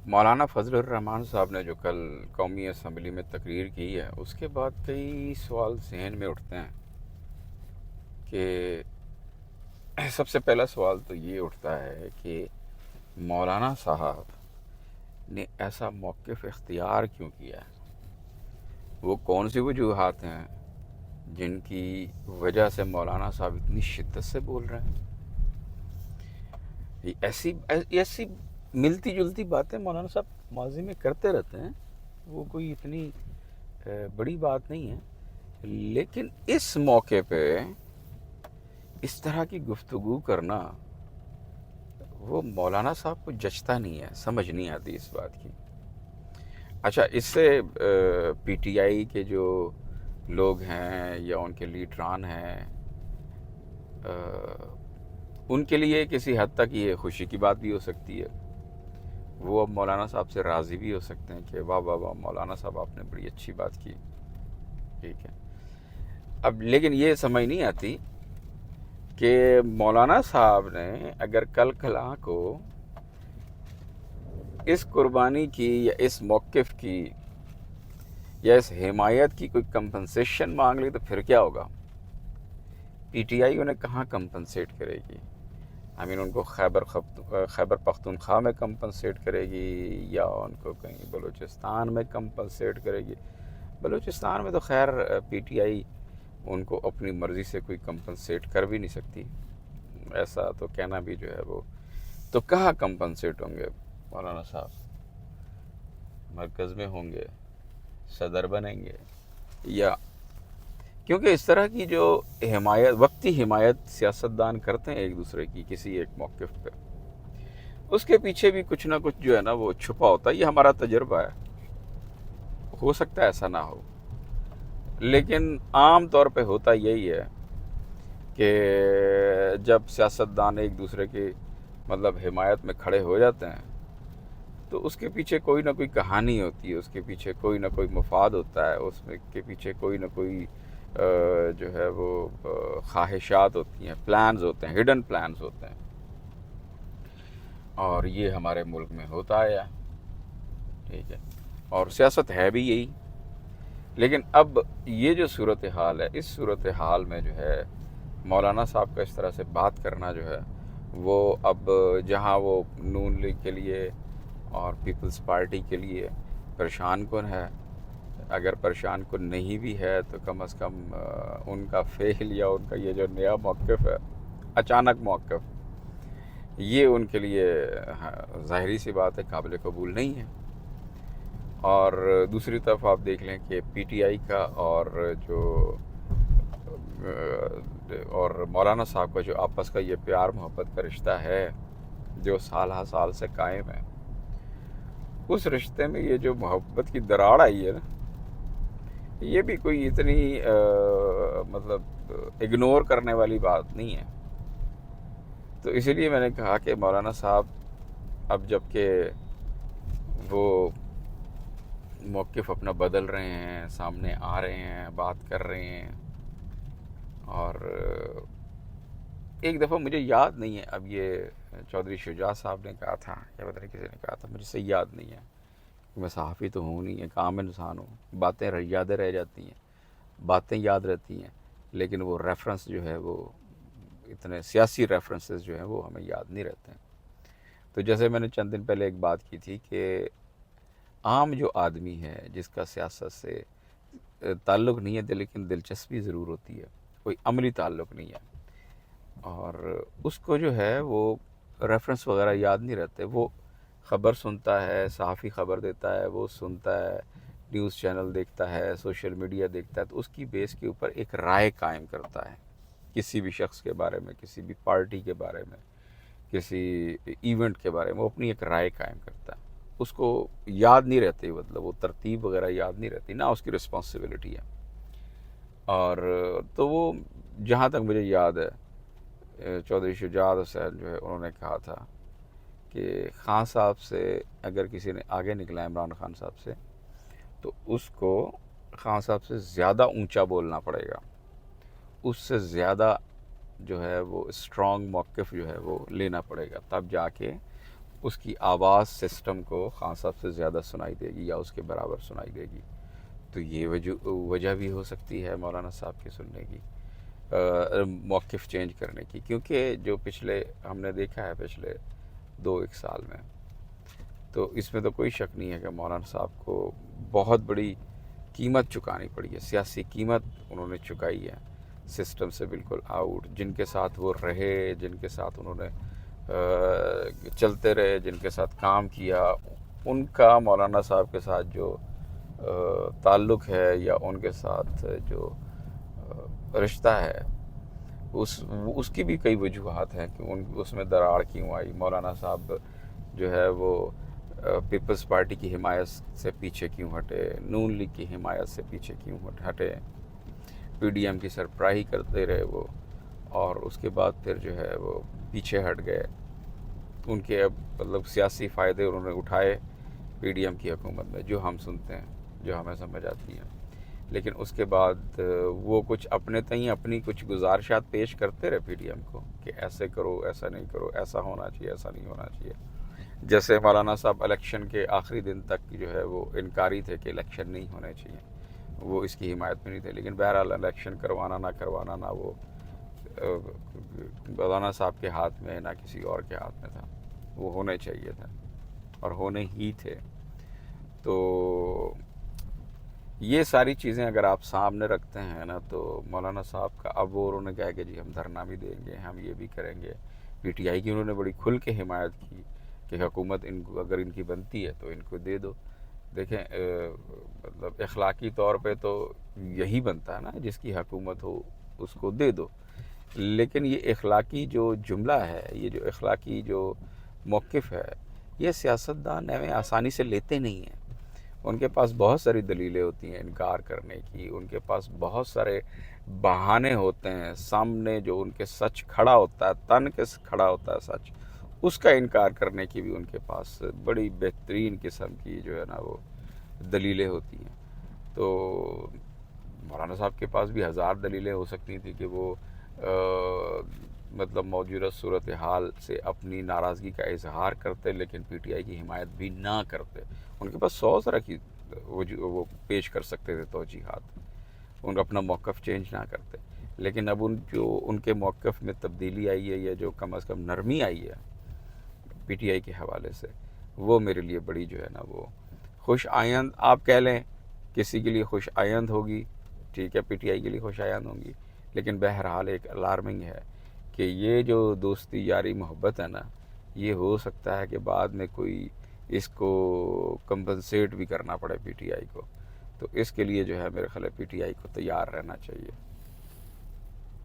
مولانا فضل الرحمان صاحب نے جو کل قومی اسمبلی میں تقریر کی ہے، اس کے بعد کئی سوال ذہن میں اٹھتے ہیں کہ سب سے پہلا سوال تو یہ اٹھتا ہے کہ مولانا صاحب نے ایسا موقف اختیار کیوں کیا ہے؟ وہ کون سی وجوہات ہیں جن کی وجہ سے مولانا صاحب اتنی شدت سے بول رہے ہیں؟ یہ ایسی ملتی جلتی باتیں مولانا صاحب ماضی میں کرتے رہتے ہیں، وہ کوئی اتنی بڑی بات نہیں ہے، لیکن اس موقع پہ اس طرح کی گفتگو کرنا وہ مولانا صاحب کو جچتا نہیں ہے، سمجھ نہیں آتی اس بات کی۔ اچھا، اس سے پی ٹی آئی کے جو لوگ ہیں یا ان کے لیڈران ہیں، ان کے لیے کسی حد تک یہ خوشی کی بات بھی ہو سکتی ہے، وہ اب مولانا صاحب سے راضی بھی ہو سکتے ہیں کہ واہ واہ واہ مولانا صاحب آپ نے بڑی اچھی بات کی، ٹھیک ہے۔ اب لیکن یہ سمجھ نہیں آتی کہ مولانا صاحب نے اگر کل کلاں کو اس قربانی کی یا اس موقف کی یا اس حمایت کی کوئی کمپنسیشن مانگ لی تو پھر کیا ہوگا؟ پی ٹی آئی انہیں کہاں کمپنسیٹ کرے گی؟ ان کو خیبر پختونخوا میں کمپنسیٹ کرے گی یا ان کو کہیں بلوچستان میں کمپنسیٹ کرے گی؟ بلوچستان میں تو خیر پی ٹی آئی ان کو اپنی مرضی سے کوئی کمپنسیٹ کر بھی نہیں سکتی، ایسا تو کہنا بھی جو ہے وہ تو کہاں کمپنسیٹ ہوں گے مولانا صاحب؟ مرکز میں ہوں گے، صدر بنیں گے، یا کیونکہ اس طرح کی جو حمایت، وقتی حمایت سیاستدان کرتے ہیں ایک دوسرے کی کسی ایک موقف پہ، اس کے پیچھے بھی کچھ نہ کچھ جو ہے نا وہ چھپا ہوتا ہے۔ یہ ہمارا تجربہ ہے، ہو سکتا ہے ایسا نہ ہو، لیکن عام طور پہ ہوتا یہی ہے کہ جب سیاستدان ایک دوسرے کی حمایت میں کھڑے ہو جاتے ہیں تو اس کے پیچھے کوئی نہ کوئی کہانی ہوتی ہے، اس کے پیچھے کوئی نہ کوئی مفاد ہوتا ہے، اس میں کے پیچھے کوئی نہ کوئی جو ہے وہ خواہشات ہوتی ہیں، پلانز ہوتے ہیں، ہڈن پلانز ہوتے ہیں، اور یہ ہمارے ملک میں ہوتا آیا، ٹھیک ہے، اور سیاست ہے بھی یہی۔ لیکن اب یہ جو صورتحال ہے، اس صورتحال میں جو ہے مولانا صاحب کا اس طرح سے بات کرنا جو ہے وہ اب جہاں وہ نون لیگ کے لیے اور پیپلز پارٹی کے لیے پریشان کن ہے، اگر پریشان کن نہیں بھی ہے تو کم از کم ان کا فعل یا ان کا یہ جو نیا موقف ہے، اچانک موقف، یہ ان کے لیے ظاہری سی بات ہے قابل قبول نہیں ہے۔ اور دوسری طرف آپ دیکھ لیں کہ پی ٹی آئی کا اور جو اور مولانا صاحب کا جو آپس کا یہ پیار محبت کا رشتہ ہے جو سال ہا سال سے قائم ہے، اس رشتے میں یہ جو محبت کی دراڑ آئی ہے نا، یہ بھی کوئی اتنی اگنور کرنے والی بات نہیں ہے۔ تو اسی لیے میں نے کہا کہ مولانا صاحب اب جب کہ وہ موقف اپنا بدل رہے ہیں، سامنے آ رہے ہیں، بات کر رہے ہیں، اور ایک دفعہ مجھے یاد نہیں ہے، اب یہ چودھری شجاع صاحب نے کہا تھا یا پتہ نہیں کسی نے کہا تھا، مجھے صحیح یاد نہیں ہے، میں صحافی تو ہوں نہیں، ایک عام انسان ہوں، باتیں یادیں رہ جاتی ہیں، باتیں یاد رہتی ہیں، لیکن وہ ریفرنس جو ہے وہ اتنے سیاسی ریفرنسز جو ہیں وہ ہمیں یاد نہیں رہتے ہیں۔ تو جیسے میں نے چند دن پہلے ایک بات کی تھی کہ عام جو آدمی ہے جس کا سیاست سے تعلق نہیں ہے لیکن دلچسپی ضرور ہوتی ہے، کوئی عملی تعلق نہیں ہے، اور اس کو جو ہے وہ ریفرنس وغیرہ یاد نہیں رہتے، وہ خبر سنتا ہے، صحافی خبر دیتا ہے، وہ سنتا ہے، نیوز چینل دیکھتا ہے، سوشل میڈیا دیکھتا ہے، تو اس کی بیس کے اوپر ایک رائے قائم کرتا ہے کسی بھی شخص کے بارے میں، کسی بھی پارٹی کے بارے میں، کسی ایونٹ کے بارے میں، وہ اپنی ایک رائے قائم کرتا ہے، اس کو یاد نہیں رہتی، وہ ترتیب وغیرہ یاد نہیں رہتی، نہ اس کی رسپانسبلٹی ہے۔ اور تو وہ جہاں تک مجھے یاد ہے چودھری شجاعت حسین جو ہے انہوں نے کہا تھا کہ خان صاحب سے اگر کسی نے آگے نکلا عمران خان صاحب سے تو اس کو خان صاحب سے زیادہ اونچا بولنا پڑے گا، اس سے زیادہ جو ہے وہ اسٹرانگ موقف جو ہے وہ لینا پڑے گا، تب جا کے اس کی آواز سسٹم کو خان صاحب سے زیادہ سنائی دے گی یا اس کے برابر سنائی دے گی. تو یہ وجہ بھی ہو سکتی ہے مولانا صاحب کے سننے کی، موقف چینج کرنے کی، کیونکہ جو پچھلے ہم نے دیکھا ہے پچھلے 2-1 سال میں، تو اس میں تو کوئی شک نہیں ہے کہ مولانا صاحب کو بہت بڑی قیمت چکانی پڑی ہے، سیاسی قیمت انہوں نے چکائی ہے سسٹم سے بالکل آؤٹ. جن کے ساتھ وہ رہے، جن کے ساتھ انہوں نے چلتے رہے، جن کے ساتھ کام کیا، ان کا مولانا صاحب کے ساتھ جو تعلق ہے یا ان کے ساتھ جو رشتہ ہے، اس کی بھی کئی وجوہات ہیں کہ اس میں دراڑ کیوں آئی. مولانا صاحب جو ہے وہ پیپلز پارٹی کی حمایت سے پیچھے کیوں ہٹے، نون لیگ کی حمایت سے پیچھے کیوں ہٹے، پی ڈی ایم کی سربراہی کرتے رہے وہ، اور اس کے بعد پھر جو ہے وہ پیچھے ہٹ گئے. ان کے اب مطلب سیاسی فائدے انہوں نے اٹھائے پی ڈی ایم کی حکومت میں، جو ہم سنتے ہیں، جو ہمیں سمجھ آتی ہیں. لیکن اس کے بعد وہ کچھ اپنے تئیں اپنی کچھ گزارشات پیش کرتے رہے پی ڈی ایم کو کہ ایسے کرو، ایسا نہیں کرو، ایسا ہونا چاہیے، ایسا نہیں ہونا چاہیے. جیسے مولانا صاحب الیکشن کے آخری دن تک جو ہے وہ انکاری تھے کہ الیکشن نہیں ہونے چاہیے، وہ اس کی حمایت میں نہیں تھے. لیکن بہرحال الیکشن کروانا نہ وہ مولانا صاحب کے ہاتھ میں نہ کسی اور کے ہاتھ میں تھا، وہ ہونے چاہیے تھا اور ہونے ہی تھے. تو یہ ساری چیزیں اگر آپ سامنے رکھتے ہیں نا، تو مولانا صاحب کا اب وہ انہوں نے کہا کہ جی ہم دھرنا بھی دیں گے، ہم یہ بھی کریں گے. پی ٹی آئی کی انہوں نے بڑی کھل کے حمایت کی کہ حکومت اگر ان کی بنتی ہے تو ان کو دے دو. دیکھیں مطلب اخلاقی طور پہ تو یہی بنتا ہے نا، جس کی حکومت ہو اس کو دے دو. لیکن یہ اخلاقی جو جملہ ہے، یہ جو اخلاقی جو موقف ہے، یہ سیاستدان آسانی سے لیتے نہیں ہیں. ان کے پاس بہت ساری دلیلیں ہوتی ہیں انکار کرنے کی، ان کے پاس بہت سارے بہانے ہوتے ہیں سامنے. جو ان کے سچ کھڑا ہوتا ہے، تن کے کھڑا ہوتا ہے سچ، اس کا انکار کرنے کی بھی ان کے پاس بڑی بہترین قسم کی جو ہے نا وہ دلیلیں ہوتی ہیں. تو مولانا صاحب کے پاس بھی 1000 دلیلیں ہو سکتی تھیں کہ وہ مطلب موجودہ صورتحال سے اپنی ناراضگی کا اظہار کرتے، لیکن پی ٹی آئی کی حمایت بھی نہ کرتے. ان کے پاس 100 طرح کی وہ پیش کر سکتے تھے توجیحات، ان کا اپنا موقف چینج نہ کرتے. لیکن اب ان کے موقف میں تبدیلی آئی ہے، یا جو کم از کم نرمی آئی ہے پی ٹی آئی کے حوالے سے، وہ میرے لیے بڑی جو ہے نا وہ خوش آئند آپ کہہ لیں. کسی کے لیے خوش آئند ہوگی، ٹھیک ہے، پی ٹی آئی کے لیے خوش آئند ہوں گی، لیکن بہرحال ایک الارمنگ ہے کہ یہ جو دوستی یاری محبت ہے نا، یہ ہو سکتا ہے کہ بعد میں کوئی اس کو کمپنسیٹ بھی کرنا پڑے پی ٹی آئی کو. تو اس کے لیے جو ہے میرے خیال ہے پی ٹی آئی کو تیار رہنا چاہیے.